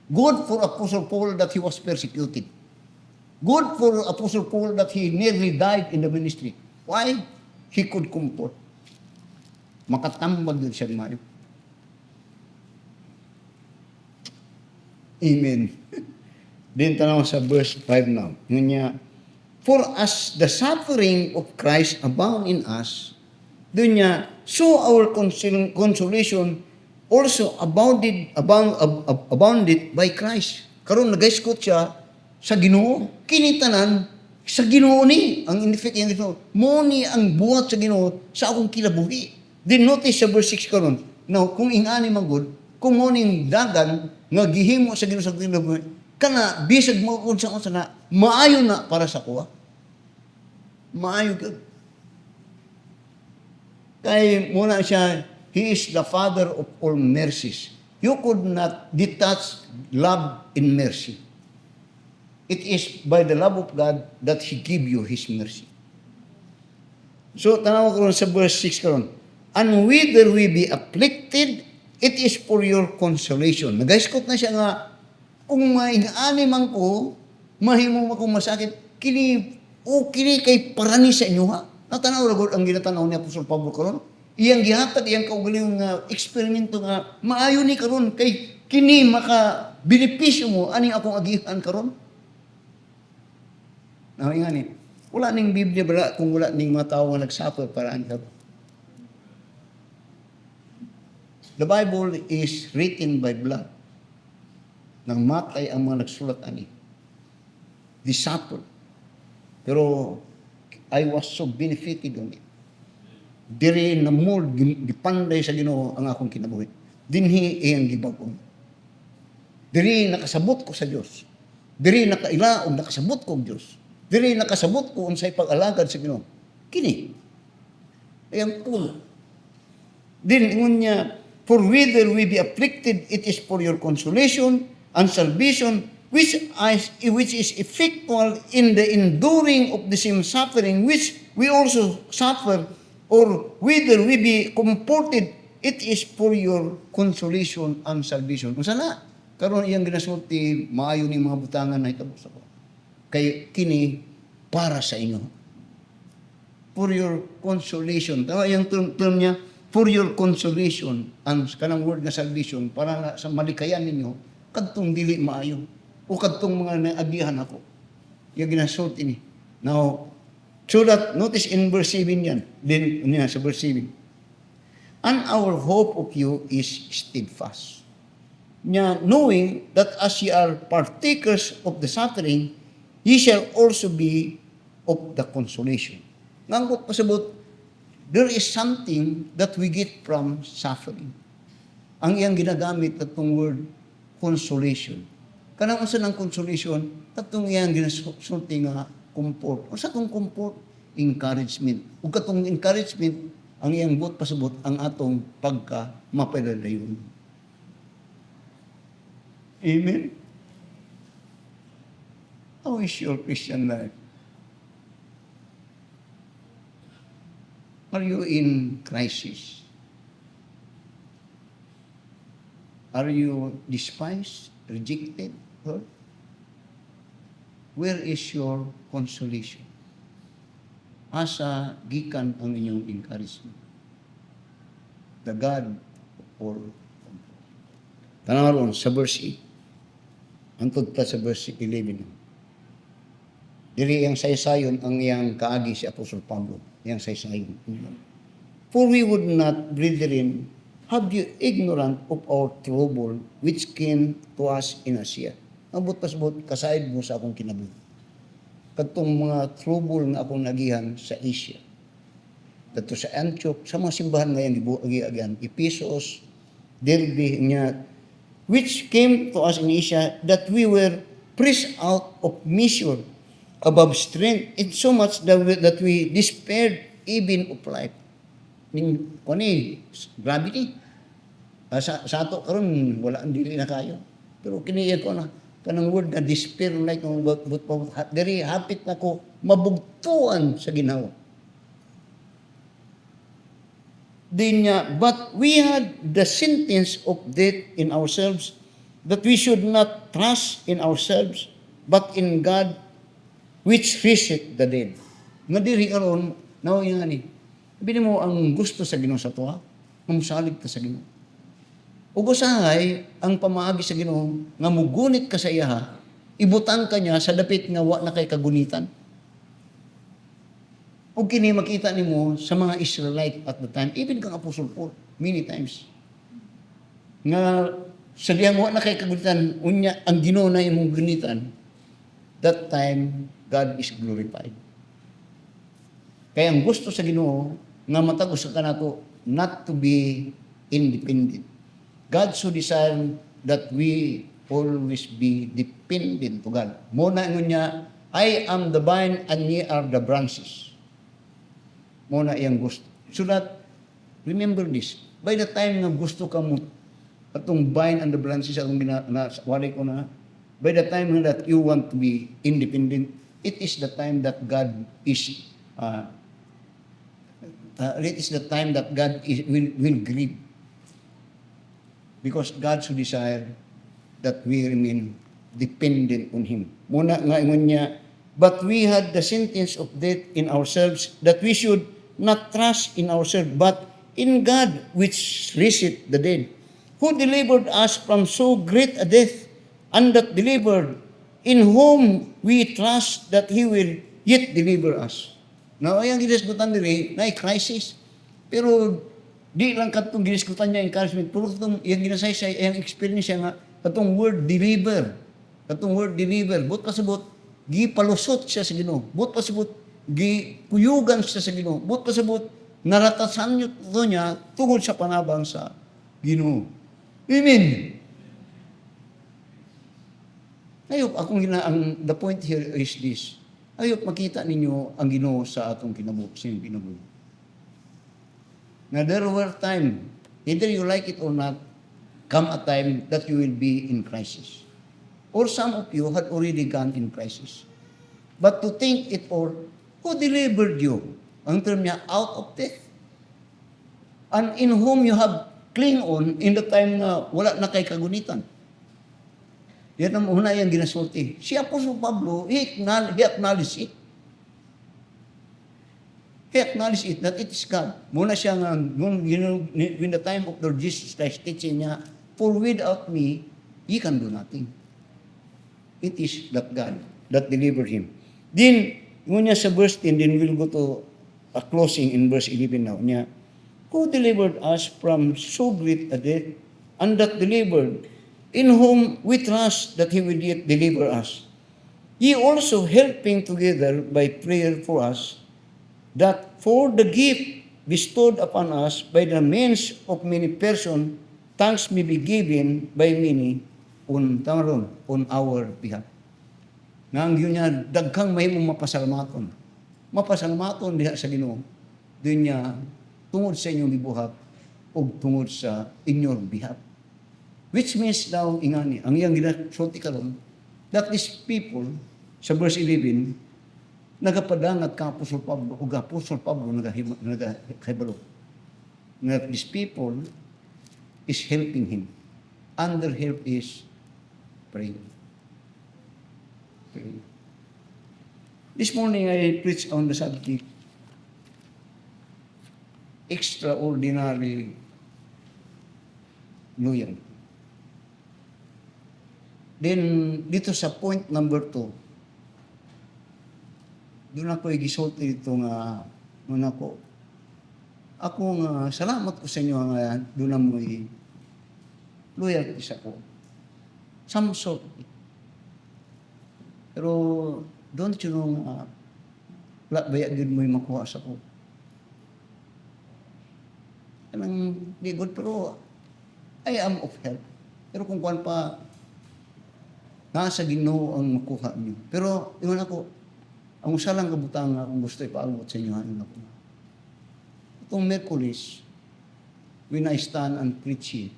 Good for Apostle Paul that he was persecuted. Good for Apostle Paul that he nearly died in the ministry. Why? He could comfort. Makatambag yun siya mayo. Amen. Then tanaw sa verse 5 now. Yun niya, for as the suffering of Christ abound in us, dun niya, so our consolation also abounded by Christ. Karon nagaiskot siya sa Ginoo. Kinitanan sa Ginoo ni ang in-effect yung Ginoo. Mo ni ang buhat sa Ginoo sa akong kinabuhi. Then notice sa verse 6 karon. Now, kung ingani magud, kung mo ning dagan nga gihimo sa Ginoo sa kinabuhi, kana bisag mo unsa na maayo na para sa kuha. Maayo gyud. Kay muna siya, He is the Father of all mercies. You could not detach love and mercy. It is by the love of God that He give you His mercy. So, tanaw ko sa verse 6 karon. And whether we be afflicted, it is for your consolation. Nagaiskot na siya nga, kung maingani man ko, mahimo akong masakit, kini kay parani sa inyo ha. Natanaw ragod ang ginatanaw ni Apostol Pablo karon. Iyang gihatag, iyang kaugalingong eksperimento nga, maayo ni karon kay kini maka benepisyo mo, aning akong agihan karon. Ingani, wala ning Biblia bala kung wala ning mga tao nga nagsuffer para karon. The Bible is written by blood. Nang matay ang mga nagsulat ani. They suffered. Pero I was so benefited on it. Diri na more gipanday sa Ginoo ang akong kinabuhi. Dinhi iyang gibag-on. Diri nakasabot ko sa Dios. Diri nakailaog nakasabot ko og Dios. Diri nakasabot ko unsay pag-alagad sa Ginoo. Kini. Ayang pulo. Din ingon niya, for whether we be afflicted, it is for your consolation and salvation, which is effectual in the enduring of the same suffering which we also suffer, or whether we be comforted, it is for your consolation and salvation. Kung sana, karon iyang ginasulti, maayo ni mga butangan na itabos ako. Kay kini para sa inyo. For your consolation. Tama yung term niya, for your consolation. Ang kanang word na salvation, para na sa malikayan ninyo, kadtong dili maayo. O kadtong mga naagihan ako. Yung ginasulti ni. Now, so that, notice in verse 7 yan. Then, sa verse 7. And our hope of you is steadfast. Knowing that as ye are partakers of the suffering, ye shall also be of the consolation. Ngangot pasabot, there is something that we get from suffering. Ang iyang ginagamit atong word, consolation. Kanang unsa ng consolation, tatong iyang ginasulti nga comfort. Unsa tong comfort? Encouragement. Ug katong encouragement, ang iyang buot pasabot ang atong pagka mapalalayon. Amen? How is your Christian life? Are you in crisis? Are you despised, rejected, hurt? Where is your consolation? Asa gikan ang inyong encouragement? The God or tanaw sa verse 8. Antod ta sa verse 11. Dili yang saysayon ang iyang kaagi si Apostol Pablo. Yang saysayon. For we would not, brethren, have you ignorant of our trouble which came to us in Asia. Ang pasbot kasaid mo sa akong kinabuhi. Katong mga trouble nga akong nagihan sa Asia. Dato sa Antioch, sa mga simbahan ngayon, gibuagi-agian, Ephesus, Derbe, niya, which came to us in Asia, that we were pressed out of measure, above strength, in so much that we despaired even of life. Grabe ni. Sa ato karon wala ang dili na kayo. Pero kiniya ko na kanang word na despair like diri hapit na ko mabugtuan sa Ginoo. But we had the sentence of death in ourselves, that we should not trust in ourselves, but in God, which raiseth the dead. Nga diri karon naw nga ni. Sabi mo ang gusto sa Ginoo sa tuwa, mamusalig ta sa Ginoo. Ug usahay ang pamaagi sa Ginoo nga mugunit ka sa iya, ibutang ka niya sa dapit nga wa na kay kagunitan. Ug kini makita nimo sa mga Israelite at the time, even kang Apostle Paul, many times. Nga sa diyang wa na kay kagunitan, unya ang Ginoo na imong gunitan, that time God is glorified. Kaya ang gusto sa Ginoo nga matagos sa kanato not to be independent. God so desired that we always be dependent to God. Muna niya, I am the vine and ye are the branches. Muna iyang gusto. So that, remember this, by the time nga gusto ka mo, atong vine and the branches, atong wali ko na, by the time that you want to be independent, it is the time that God is, will grieve. Because God so desire that we remain dependent on Him. Muna nga ingon niya, but we had the sentence of death in ourselves, that we should not trust in ourselves, but in God which raiseth the dead, who delivered us from so great a death, and that delivered, in whom we trust that He will yet deliver us. Now, ayang gidiskutan diri, na crisis. Pero, di lang katong giniskutan niya encouragement, pero katong yung ginasaysay, yung experience niya nga, katong word deliver. Katong word deliver. But pasabot, gipalusot siya sa Ginoo. But pasabot, gipuyugan siya sa Ginoo. But pasabot, naratasan niya tungod sa panabang sa Ginoo. Amen. Ayop, the point here is this. Ayop, makita ninyo ang Ginoo sa atong kinabuhi. Now, there were time, either you like it or not, come a time that you will be in crisis. Or some of you had already gone in crisis. But to think it all, who delivered you? Ang term niya, out of death. and in whom you have cling on in the time na wala na kay kagunitan. Yan ang una yung ginasulti. Si Apostol Pablo, he acknowledged it. He acknowledged it that it is God. Muna siya nga, when the time of Lord Jesus Christ teaching niya, for without me, ye can do nothing. It is that God that delivered him. Then, ngunya sa verse 10, then we'll go to a closing in verse 11 now. Niya, who delivered us from so great a death, and that delivered, in whom we trust that he will yet deliver us. Ye also helping together by prayer for us, that for the gift bestowed upon us by the means of many persons, thanks may be given by many on our behalf. Nang yun niya, daghang mahimong mapasalamaton. Mapasalamaton diha sa Ginoo. Doon niya, tungod sa inyong gibuhat, o tungod sa inyong behalf. Which means daw, ingani, ang iyang ginasulti karon, that these people, sa verse 11, nagapadangat ka Apostol Pablo, o Apostol Pablo nagahibalo. That these people is helping him. And their help is praying. Praying. This morning I preached on the subject, extraordinary loyalty. Then, dito sa point number 2, doon ako gisulti dito nga, ako nga, salamat ko sa inyo nga, doon na mo'y loyalty sa ko. Some sort. Pero, don't you know, wala baya din mo'y makuha sa ko. Anong, di good, pero, I am of help. Pero kung kuwan pa, nasa Ginoo ang makuha niyo. Pero, yun ako, ang usa lang kabutang nga kung gusto ipaabot sa inyo, ano ako. Itong Merkulis, when I stand and preach it,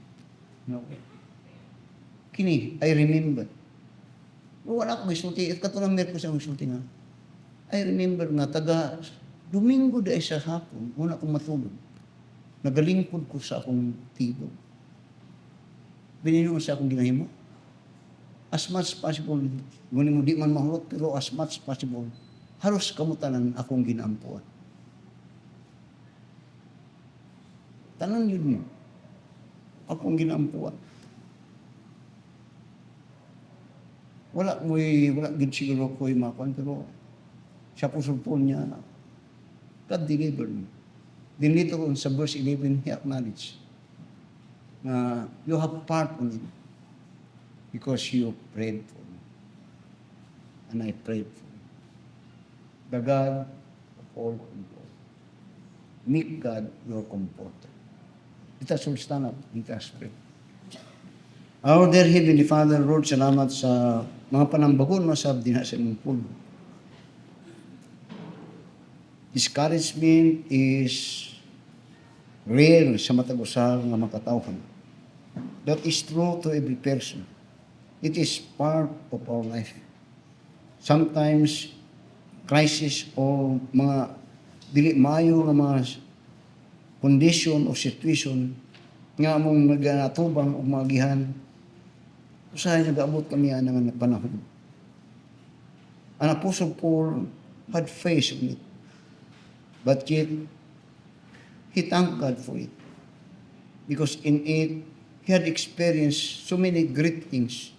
kini, I remember. Wala akong isulti. At katulong Merkulis ang isulti nga. I remember nga, taga Domingo dahil sa hapon, muna akong matulog. Nagalingkod ko sa akong tibok. Binino sa akong ginahimo. As much possible, ngunit mo di man mahulot, pero as much possible, halos kamutanan akong ginampuan. Tanan yun mo. Akong ginampuan. Wala gid siguro ko'y makuan, pero siya po sulpon niya, God delivered me. Din dito sa verse 11, he acknowledged na you have part on it because you prayed for me. And I prayed for you. The God of all comfort. Make God your comforter. Let us all stand up. Let us pray. Our dear Heavenly Father, Lord, salamat sa mga panambagon mo sa abdina sa imong pulo. Discouragement is rare sa matag-usar nga makatawhan. That is true to every person. It is part of our life. Sometimes, crisis o mga dili maayo nga mga condition o situation nga among naganatubang o magihan, usahay nag-abot kami ang panahon. Ang Apostle Paul had faced it, but yet, he thanked God for it. Because in it, he had experienced so many great things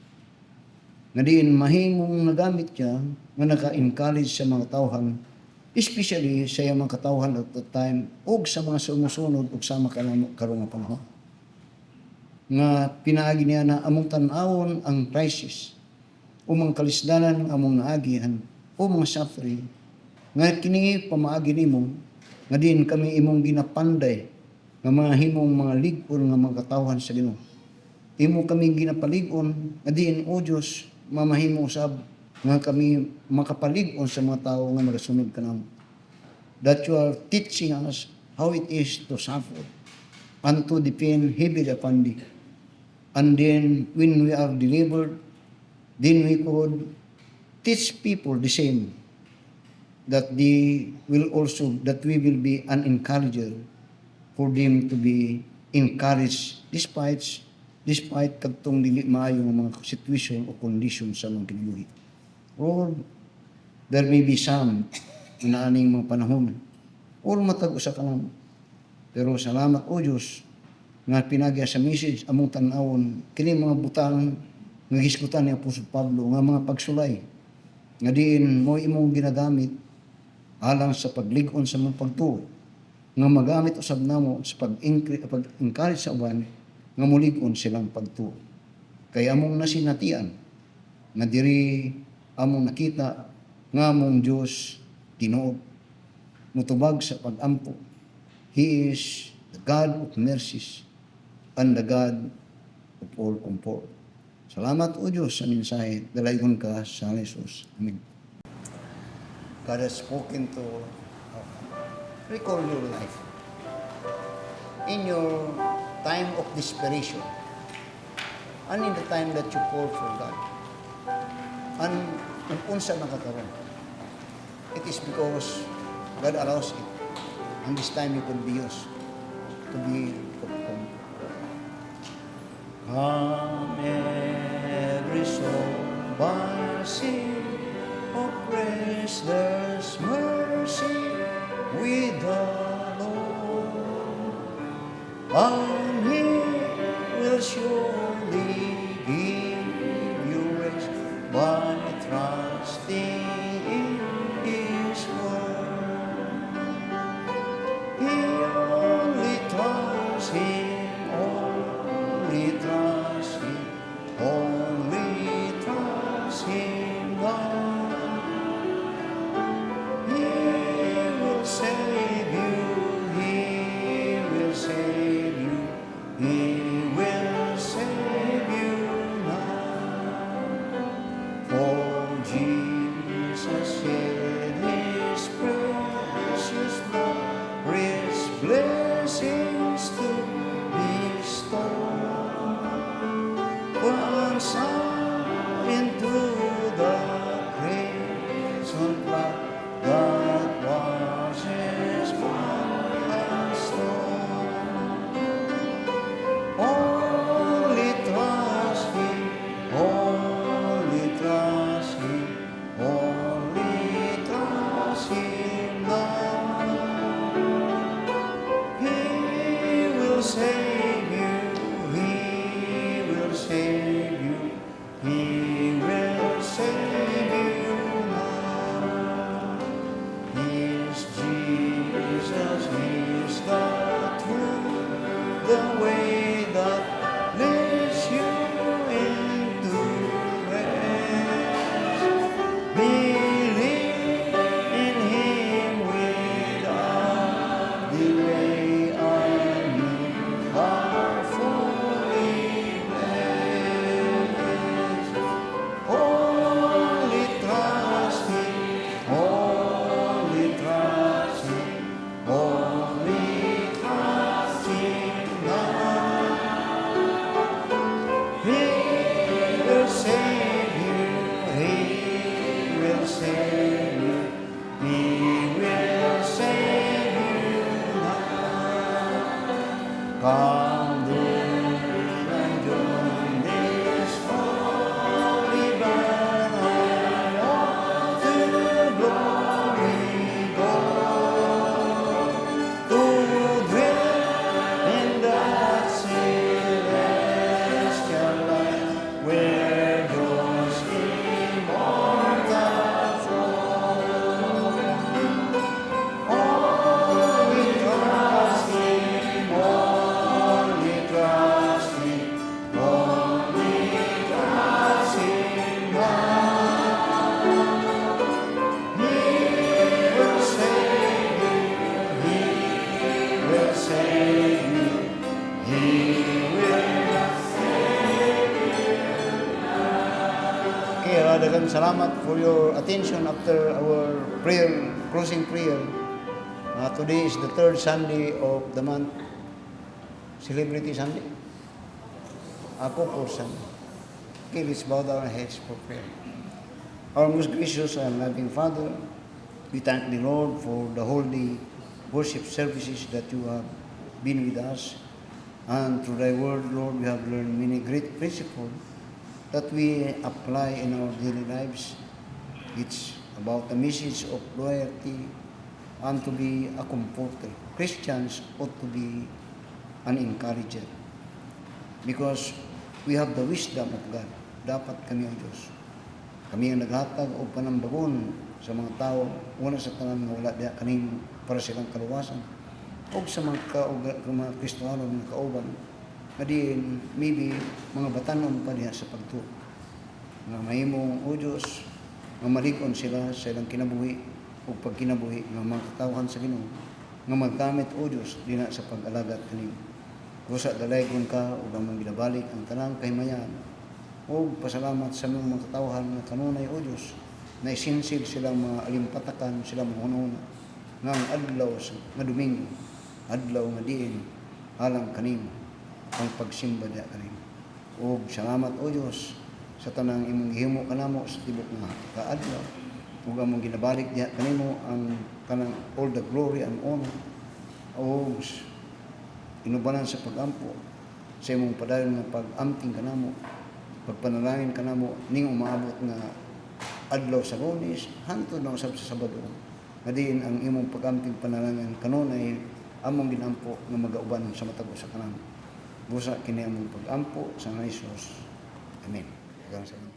nga diin mahimong nagamit niya nga naka-encourage sa mga tauhan, especially sa mga katauhan at that time, o sa mga sumusunod o sa mga karong nga panahon. Nga pinaagi niya na among tanawon ang crisis, o mga kalisdanan among naagihan, o mga suffering, nga kini pamaagi nimo, nga din kami imong ginapanday, nga mga himong mga ligon nga mga katauhan sa Ginoo. Imo kami ginapaligon, nga din, O Diyos, mamahimo usab nga kami makapalig-on sa mga tao nga nagasunod kanamo. That you are teaching us how it is to suffer and to depend heavily upon thee. And then when we are delivered, then we could teach people the same, that we will be an encourager for them to be encouraged despite kadtong dili maayo nga mga situation o condition sa mga kinabuhi. Lord, there may be some na aning mga panahon or matag usa ka lang. Pero salamat o Diyos nga pinagya sa message among tan-awon kini mga butang nga gisgutan ni Apostol Pablo nga mga pagsulay nga diin mo imong ginagamit alang sa paglig-on sa mga pagtuo nga magamit usab namo sa pag-encourage sa uban nga mulig-on silang pagtuo. Kay among nasinatian nga diri among nakita nga among Dios tinuod mutubag sa pag-ampo. He is the God of mercies and the God of all comfort. Salamat o Diyos sa mensahe. Dalaygon ka sa Jesus. Amen. God has spoken to recall your life. In your time of desperation, and in the time that you call for God, and kung unsa nakakaroon, it is because God allows it. And this time you could be used to be overcome. Come every soul by sea, oh praise there's mercy with the Lord. And He will surely give you rest by trusting in His word. He only trusts Him, only trust Him, only trust Him, God. He will save you, He will save you, He will save you now. For Jesus shed His precious blood, His blessings to bestow. Once into the crimson flood that washes white as snow. Only trust Him, only trust Him, only trust Him now. He will save you, He will save you, He will save you now. He is Jesus, He is the truth, the way that leads you into rest. Believe in Him without delay, and you are fully blessed. Only trust Him, only trust Him, only trust Him now. He will save you, He will save you, He will save you now. Come and join this holy band and all to glory go, to dwell in that celestial light where those immortal flow. Only trust Him, only trust Him, only trust Him now. He will save you, He will save you, He will save you. Okay, Radagan, salamat for your attention after our prayer, closing prayer. Today is the third Sunday of the month, Celebrity Sunday. Ako for Sunday. Okay, let's bow down our heads for prayer. Our most gracious and loving Father, we thank the Lord for the holy worship services that you have been with us. And through thy word, Lord, we have learned many great principles that we apply in our daily lives. It's about the message of loyalty and to be a comforter. Christians ought to be an encourager because we have the wisdom of God. Dapat kami ang Diyos. Kami ang naghatag o panambagon sa mga tao, una sa tanan nga wala diha kaning para silang kaluwasan. O sa mga Kristiyano na kauban, na din maybe mga batanon pa diha sa pagtuo. Nga mahimong o Diyos, nga malikon sila sa ilang kinabuhi o pagkinabuhi ng mga katawhan sa Ginoo, nga maggamit o Diyos dina sa pag-alagat kanimo. Kusa dalaygon ka o gamang ginabalik ang tanang kahimayan o pasalamat sa mga katawhan na kanunay o Diyos na isinsil silang mga alimpatakan, silang mga hununa nga ang adlaw nga Domingo, adlaw nga diin alang kanimo ang pagsimba diha kanimo. O salamat o Diyos sa tanang imong gihimo kanamo sa tibok nga kaadlaw ug among ginabalik diha kanimo ang kanang all the glory and honor o inubanan sa pagampo sa imong padayon nga pag-amting kanamo, pagpanalangin kanamo ning umaabot nga adlaw sa Lunes hangtod na usab sa Sabado. Nga diin ang imong pag-amting panalangin kanunay among ginampo nga magauban sa matag sa kanamo. Busa kini among pag-ampo sa Hesus. Amen. Hanggang sa